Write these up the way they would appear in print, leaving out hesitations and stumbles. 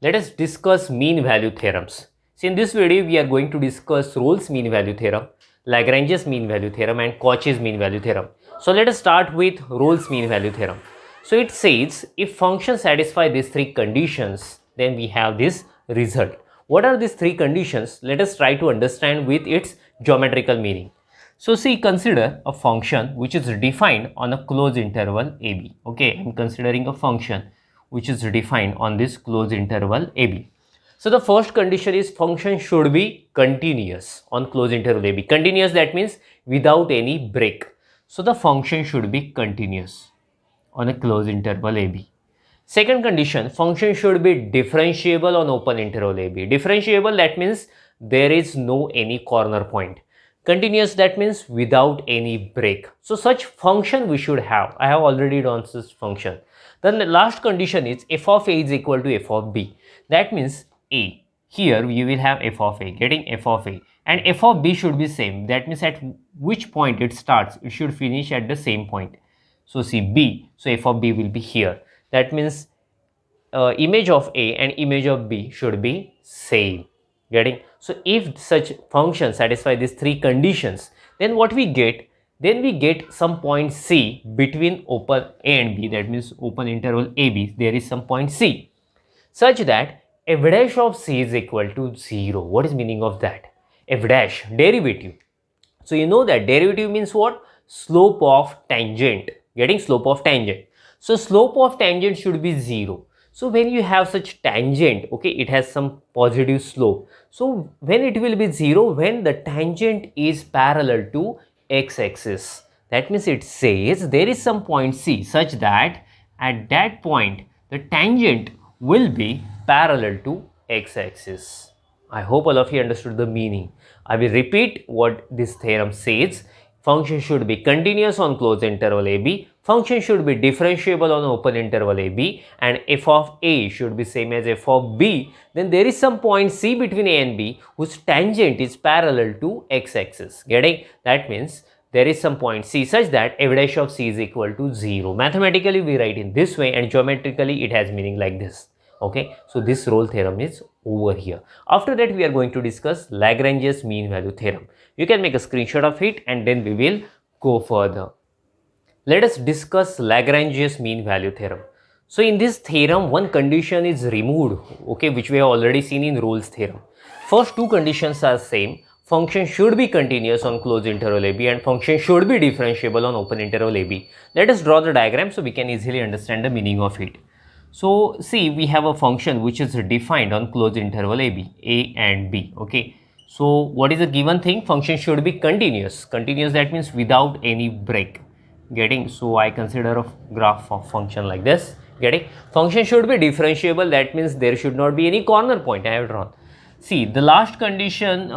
let us discuss mean value theorems. So in this video, we are going to discuss Rolle's mean value theorem, Lagrange's mean value theorem and Cauchy's mean value theorem. So let us start with Rolle's mean value theorem. So it says if functions satisfy these three conditions, then we have this result. What are these three conditions? Let us try to understand with its geometrical meaning. So see, consider a function which is defined on a closed interval AB. Okay, I'm considering a function which is defined on this closed interval AB. So the first condition is function should be continuous on closed interval AB. Continuous, that means without any break. So the function should be continuous on a closed interval AB. Second condition, function should be differentiable on open interval AB. Differentiable, that means there is no any corner point. Continuous, that means without any break. So such function we should have. I have already drawn this function. Then the last condition is f of a is equal to f of b. That means a. Here you will have f of a, getting f of a, and f of b should be same. That means at which point it starts, it should finish at the same point. So see b, so f of b will be here. That means image of a and image of b should be same. Getting? So if such function satisfy these three conditions, then what we get? Then we get some point C between open A and B, that means open interval AB, there is some point C, such that f dash of C is equal to 0. What is meaning of that? F dash, derivative. So you know that derivative means what? Slope of tangent. Getting? Slope of tangent. So slope of tangent should be 0. So when you have such tangent, okay, it has some positive slope. So when it will be 0, when the tangent is parallel to x-axis. That means it says there is some point C such that at that point the tangent will be parallel to x-axis. I hope all of you understood the meaning. I will repeat what this theorem says. Function should be continuous on closed interval AB, function should be differentiable on open interval AB, and f of a should be same as f of b. Then there is some point C between a and b whose tangent is parallel to x-axis. Getting? That means there is some point C such that f dash of C is equal to 0. Mathematically we write in this way and geometrically it has meaning like this. Okay, so this Rolle theorem is over here. After that we are going to discuss Lagrange's mean value theorem. You can make a screenshot of it and then we will go further. Let us discuss Lagrange's mean value theorem. So in this theorem, one condition is removed, okay, which we have already seen in Rolle's theorem. First two conditions are same. Function should be continuous on closed interval AB and function should be differentiable on open interval AB. Let us draw the diagram so we can easily understand the meaning of it. So see, we have a function which is defined on closed interval AB, A and B, okay. So what is the given thing? Function should be continuous. Continuous, that means without any break. Getting? So I consider a graph of function like this. Getting? Function should be differentiable, that means there should not be any corner point. I have drawn. See, the last condition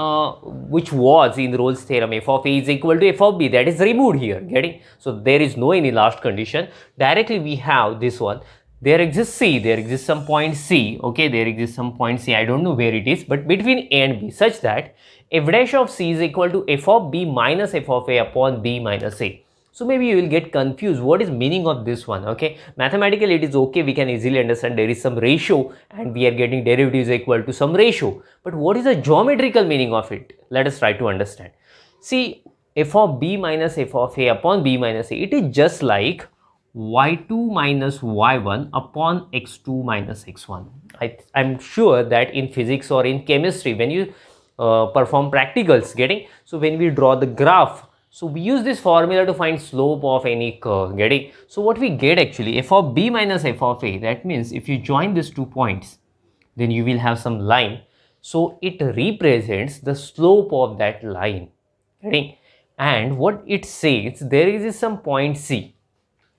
which was in Rolle's theorem, f of a is equal to f of b, that is removed here. Getting? So there is no any last condition. Directly we have this one. There exists C, there exists some point C, okay, there exists some point C, I don't know where it is, but between A and B, such that f dash of C is equal to f of B minus f of A upon B minus A. So maybe you will get confused, what is meaning of this one, okay. Mathematically it is okay, we can easily understand there is some ratio and we are getting derivatives equal to some ratio. But what is the geometrical meaning of it? Let us try to understand. See, f of B minus f of A upon B minus A, it is just like y2 minus y1 upon x2 minus x1. I'm sure that in physics or in chemistry, when you perform practicals, getting? So when we draw the graph, so we use this formula to find slope of any curve, getting? So what we get actually, f of b minus f of a, that means if you join these 2 points, then you will have some line. So it represents the slope of that line, getting? And what it says, there is some point C.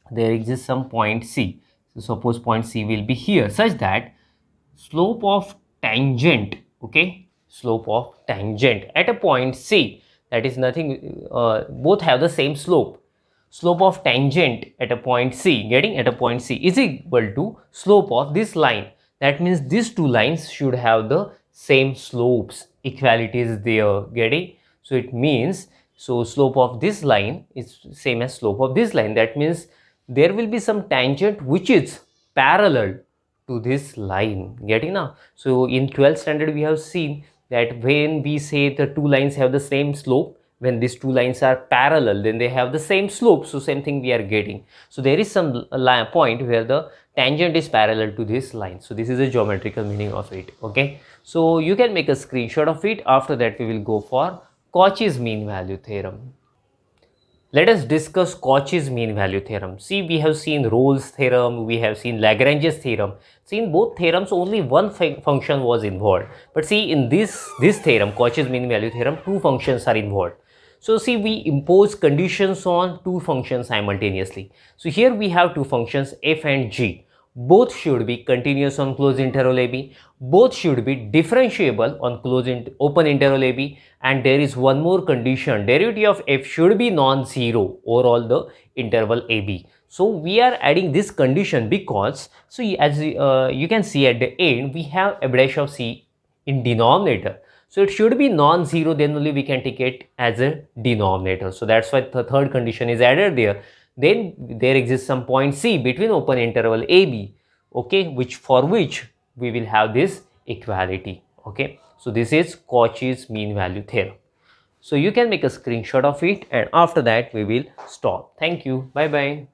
There exists some point C. So suppose point C will be here, such that slope of tangent, okay, slope of tangent at a point C, that is nothing, both have the same slope. Slope of tangent at a point C, getting? At a point C is equal to slope of this line. That means these two lines should have the same slopes. Equality is there, getting? So it means, so slope of this line is same as slope of this line. That means there will be some tangent which is parallel to this line. Getting now? So in 12th standard we have seen that when we say the two lines have the same slope, when these two lines are parallel, then they have the same slope. So same thing we are getting. So there is some point where the tangent is parallel to this line. So this is the geometrical meaning of it. Okay, so you can make a screenshot of it. After that we will go for Cauchy's mean value theorem. Let us discuss Cauchy's mean value theorem. See, we have seen Rolle's theorem, we have seen Lagrange's theorem. See, in both theorems, only one function was involved. But see, in this theorem, Cauchy's mean value theorem, two functions are involved. So see, we impose conditions on two functions simultaneously. So here we have two functions f and g. Both should be continuous on closed interval AB. Both should be differentiable on open interval AB. And there is one more condition, derivative of f should be non-zero over all the interval AB. So we are adding this condition because, so as you can see at the end, we have f dash of c in denominator. So it should be non-zero, then only we can take it as a denominator. So that's why the third condition is added there. Then there exists some point C between open interval AB, okay, for which we will have this equality. Okay, so this is Cauchy's mean value theorem. So you can make a screenshot of it, and after that we will stop. Thank you. Bye bye.